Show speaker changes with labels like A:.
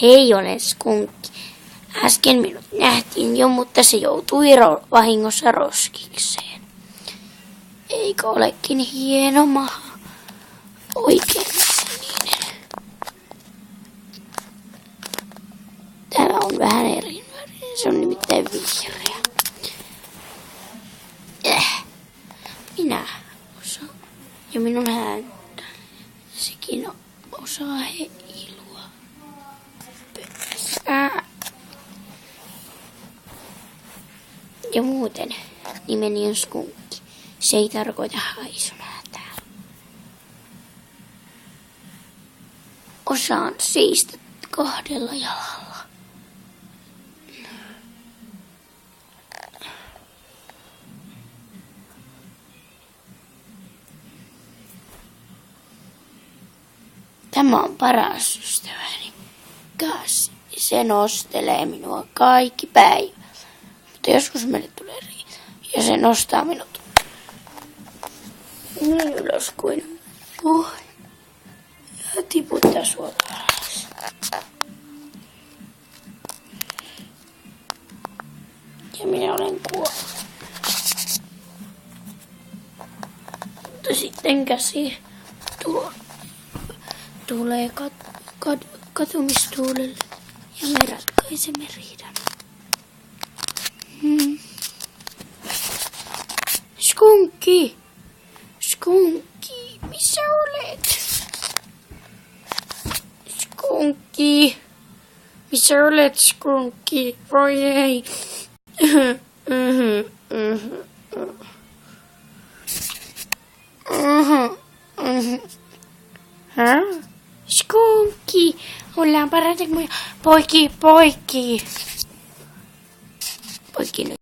A: Hei, olen skunkki. Äsken minut nähtiin jo, mutta se joutui vahingossa roskikseen. Eikö olekin hieno maha? Oikein sininen. Tämä on vähän eri värinen. Se on nimittäin vihreä. Minä osaan. Ja minun häntä. Sekin osaa heilua. Ja muuten nimeni on skunkki. Se ei tarkoita haisun hätää. Osaan seistä 2 jalalla. Tämä on paras ystäväni. Kas, se nostelee minua kaikki päivä. Mutta joskus meille tulee riita. Ja se nostaa minut niin ylös kuin voi. Ja tiputtaa sua alas. Ja minä olen kuollut. Mutta sitten käsi tulee katumistuulelle ja me ratkaisemme riidan. Skunkki! Skunkki, missä olet? Skunkki! Missä olet, skunkki? Voi ei! Skunkki! Ollaan parhaiten poikki nyt.